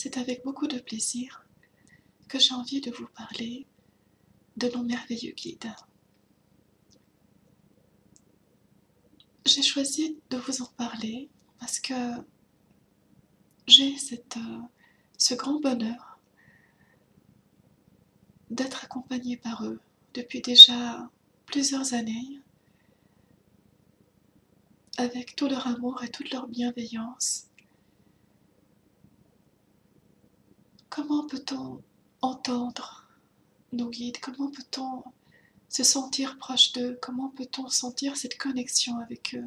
c'est avec beaucoup de plaisir que j'ai envie de vous parler de nos merveilleux guides. J'ai choisi de vous en parler parce que j'ai ce grand bonheur d'être accompagnée par eux depuis déjà plusieurs années, avec tout leur amour et toute leur bienveillance. Comment peut-on entendre nos guides? Comment peut-on se sentir proche d'eux? Comment peut-on sentir cette connexion avec eux?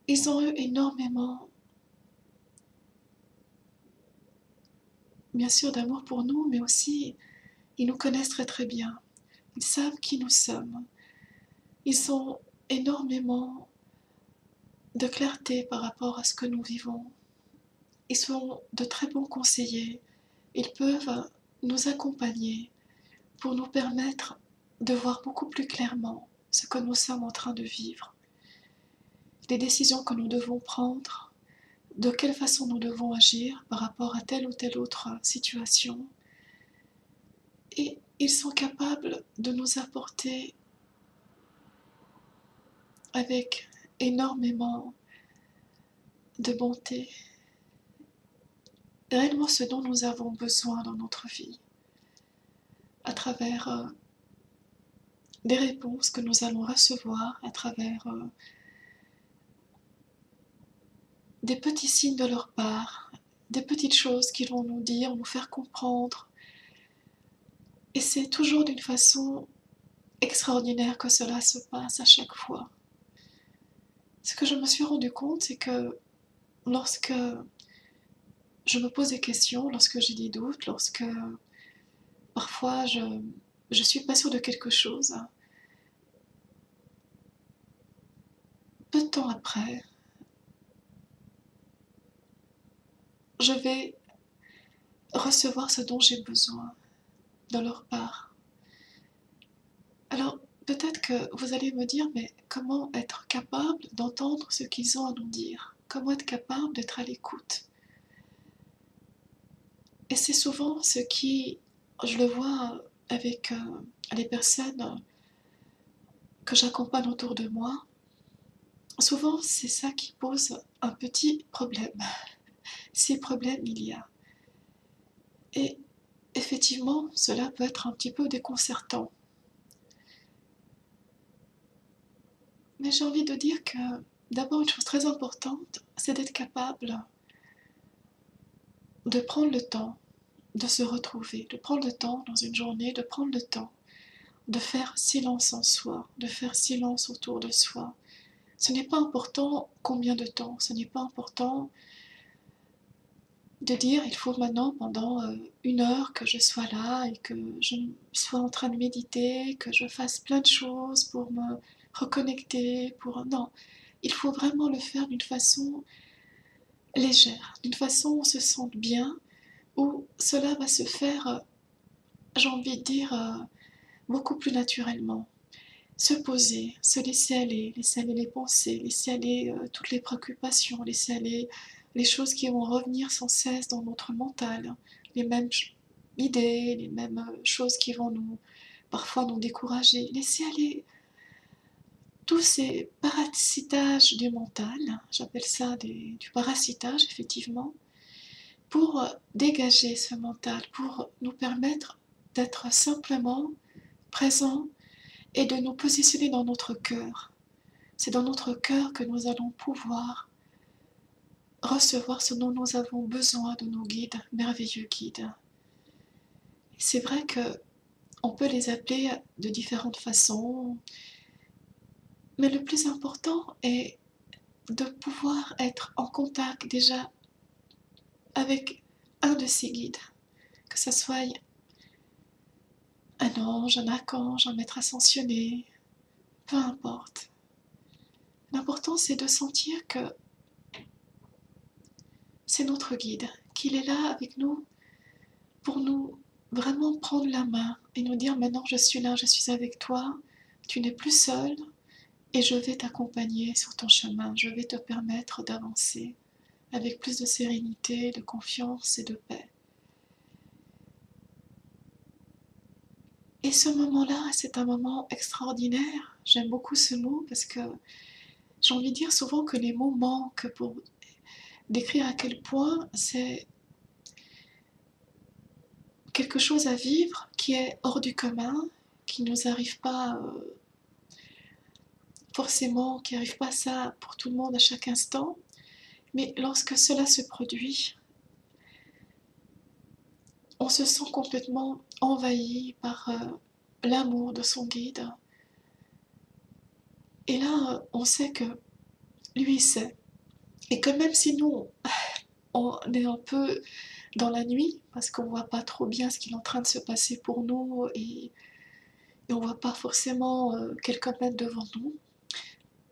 Ils ont eu énormément, bien sûr, d'amour pour nous, mais aussi, ils nous connaissent très très bien. Ils savent qui nous sommes. Ils ont énormément de clarté par rapport à ce que nous vivons. Ils sont de très bons conseillers. Ils peuvent nous accompagner pour nous permettre de voir beaucoup plus clairement ce que nous sommes en train de vivre, les décisions que nous devons prendre, de quelle façon nous devons agir par rapport à telle ou telle autre situation. Et ils sont capables de nous apporter avec énormément de bonté réellement ce dont nous avons besoin dans notre vie, à travers des réponses que nous allons recevoir, à travers des petits signes de leur part, des petites choses qu'ils vont nous dire, nous faire comprendre. Et c'est toujours d'une façon extraordinaire que cela se passe à chaque fois. Ce que je me suis rendu compte, c'est que lorsque je me pose des questions, lorsque j'ai des doutes, lorsque parfois je suis pas sûre de quelque chose, peu de temps après, je vais recevoir ce dont j'ai besoin de leur part. Alors, peut-être que vous allez me dire, mais comment être capable d'entendre ce qu'ils ont à nous dire? Comment être capable d'être à l'écoute? Et c'est souvent ce qui, je le vois avec les personnes que j'accompagne autour de moi, souvent c'est ça qui pose un petit problème. Si problème il y a. Et effectivement, cela peut être un petit peu déconcertant. Mais j'ai envie de dire que d'abord une chose très importante, c'est d'être capable de prendre le temps de se retrouver, de prendre le temps dans une journée, de prendre le temps de faire silence en soi, de faire silence autour de soi. Ce n'est pas important combien de temps, ce n'est pas important de dire il faut maintenant pendant 1 heure que je sois là et que je sois en train de méditer, que je fasse plein de choses pour me reconnecter, pour... Non, il faut vraiment le faire d'une façon légère, d'une façon où on se sente bien, où cela va se faire, j'ai envie de dire, beaucoup plus naturellement. Se poser, se laisser aller les pensées, laisser aller toutes les préoccupations, laisser aller les choses qui vont revenir sans cesse dans notre mental, les mêmes idées, les mêmes choses qui vont parfois nous décourager. Laisser aller tous ces parasitages du mental, j'appelle ça du parasitage effectivement, pour dégager ce mental, pour nous permettre d'être simplement présents et de nous positionner dans notre cœur. C'est dans notre cœur que nous allons pouvoir recevoir ce dont nous avons besoin de nos guides, merveilleux guides. C'est vrai que on peut les appeler de différentes façons, mais le plus important est de pouvoir être en contact déjà avec un de ces guides, que ce soit un ange, un archange, un maître ascensionné, peu importe. L'important c'est de sentir que c'est notre guide, qu'il est là avec nous pour nous vraiment prendre la main et nous dire maintenant je suis là, je suis avec toi, tu n'es plus seul et je vais t'accompagner sur ton chemin, je vais te permettre d'avancer avec plus de sérénité, de confiance et de paix. Et ce moment-là, c'est un moment extraordinaire. J'aime beaucoup ce mot parce que j'ai envie de dire souvent que les mots manquent pour décrire à quel point c'est quelque chose à vivre qui est hors du commun, qui ne nous arrive pas forcément, qui n'arrive pas ça pour tout le monde à chaque instant. Mais lorsque cela se produit, on se sent complètement envahi par l'amour de son guide. Et là, on sait que lui sait. Et que même si nous, on est un peu dans la nuit, parce qu'on ne voit pas trop bien ce qui est en train de se passer pour nous, et on ne voit pas forcément quelques mètres devant nous,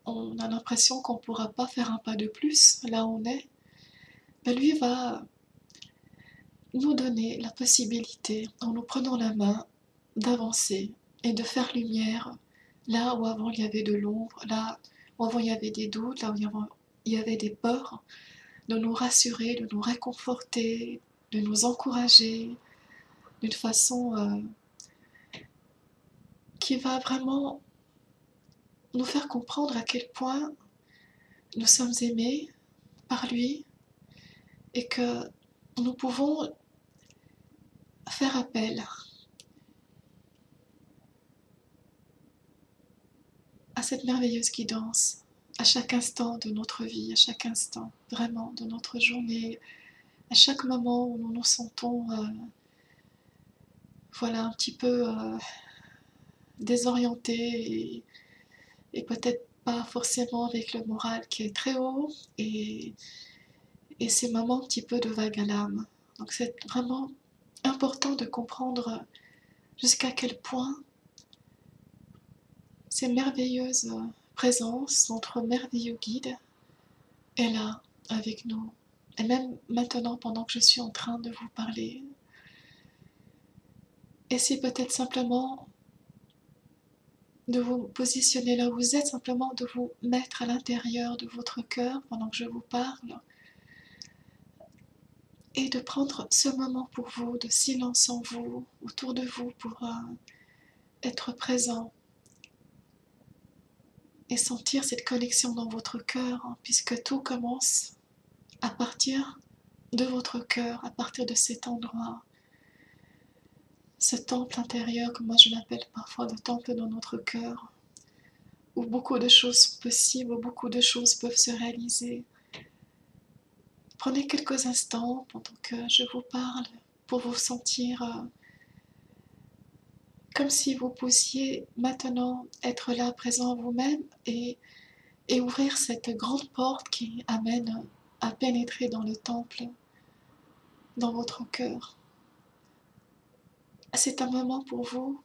on a l'impression qu'on ne pourra pas faire un pas de plus là où on est, ben lui va nous donner la possibilité, en nous prenant la main, d'avancer et de faire lumière là où avant il y avait de l'ombre, là où avant il y avait des doutes, là où il y avait des peurs, de nous rassurer, de nous réconforter, de nous encourager d'une façon qui va vraiment nous faire comprendre à quel point nous sommes aimés par lui et que nous pouvons faire appel à cette merveilleuse guidance à chaque instant de notre vie, à chaque instant vraiment de notre journée, à chaque moment où nous nous sentons voilà un petit peu désorientés et peut-être pas forcément avec le moral qui est très haut et ces moments un petit peu de vague à l'âme. Donc c'est vraiment important de comprendre jusqu'à quel point ces merveilleuses présences, notre merveilleux guide, est là avec nous. Et même maintenant, pendant que je suis en train de vous parler, essayez peut-être simplement de vous positionner là où vous êtes, simplement de vous mettre à l'intérieur de votre cœur pendant que je vous parle et de prendre ce moment pour vous, de silence en vous, autour de vous, pour être présent et sentir cette connexion dans votre cœur, hein, puisque tout commence à partir de votre cœur, à partir de cet endroit, ce temple intérieur que moi je l'appelle parfois le temple dans notre cœur, où beaucoup de choses sont possibles, où beaucoup de choses peuvent se réaliser. Prenez quelques instants pendant que je vous parle pour vous sentir comme si vous pouviez maintenant être là présent vous-même et ouvrir cette grande porte qui amène à pénétrer dans le temple, dans votre cœur. C'est un moment pour vous,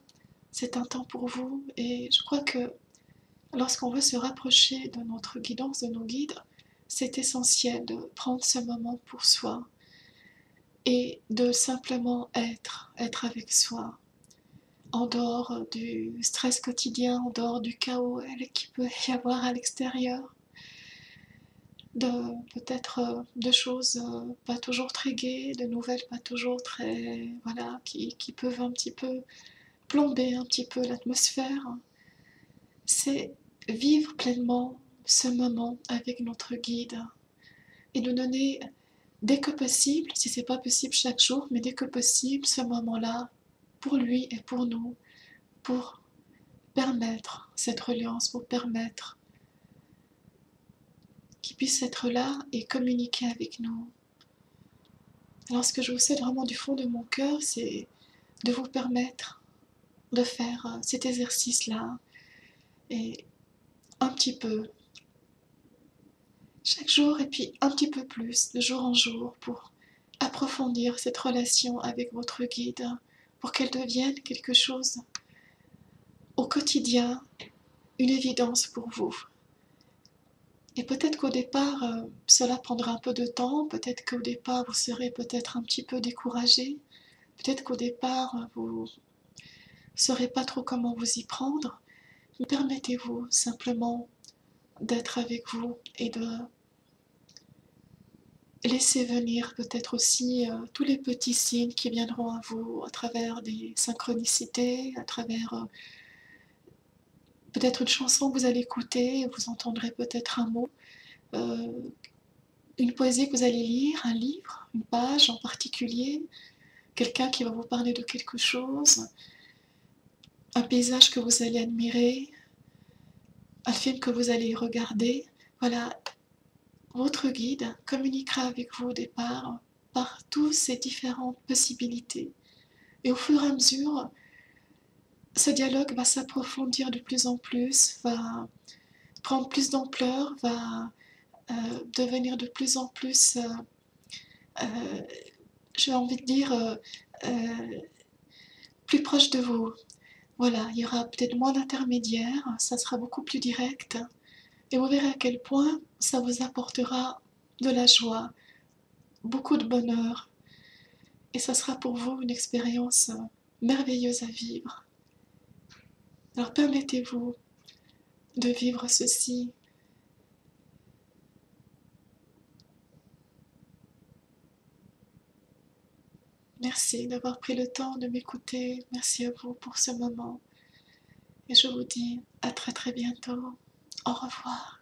c'est un temps pour vous et je crois que lorsqu'on veut se rapprocher de notre guidance, de nos guides, c'est essentiel de prendre ce moment pour soi et de simplement être avec soi, en dehors du stress quotidien, en dehors du chaos qu'il peut y avoir à l'extérieur, de peut-être de choses pas toujours très gaies, de nouvelles pas toujours très, voilà, qui peuvent un petit peu plomber un petit peu l'atmosphère. C'est vivre pleinement ce moment avec notre guide et nous donner dès que possible, si c'est pas possible chaque jour, mais dès que possible, ce moment-là pour lui et pour nous, pour permettre cette reliance, pour permettre qu'il puisse être là et communiquer avec nous. Alors ce que je vous souhaite vraiment du fond de mon cœur, c'est de vous permettre de faire cet exercice-là et un petit peu chaque jour et puis un petit peu plus de jour en jour pour approfondir cette relation avec votre guide, pour qu'elle devienne quelque chose au quotidien, une évidence pour vous. Et peut-être qu'au départ, cela prendra un peu de temps, peut-être qu'au départ, vous serez peut-être un petit peu découragé, peut-être qu'au départ, vous ne saurez pas trop comment vous y prendre, mais permettez-vous simplement d'être avec vous et de laisser venir peut-être aussi tous les petits signes qui viendront à vous à travers des synchronicités, à travers peut-être une chanson que vous allez écouter, et vous entendrez peut-être un mot, euh, une poésie que vous allez lire, un livre, une page en particulier, quelqu'un qui va vous parler de quelque chose, un paysage que vous allez admirer, un film que vous allez regarder. Voilà, votre guide communiquera avec vous au départ par toutes ces différentes possibilités. Et au fur et à mesure, ce dialogue va s'approfondir de plus en plus, va prendre plus d'ampleur, va devenir de plus en plus, euh, j'ai envie de dire, plus proche de vous. Voilà, il y aura peut-être moins d'intermédiaires, ça sera beaucoup plus direct. Et vous verrez à quel point ça vous apportera de la joie, beaucoup de bonheur. Et ça sera pour vous une expérience merveilleuse à vivre. Alors permettez-vous de vivre ceci. Merci d'avoir pris le temps de m'écouter. Merci à vous pour ce moment. Et je vous dis à très très bientôt. Au revoir.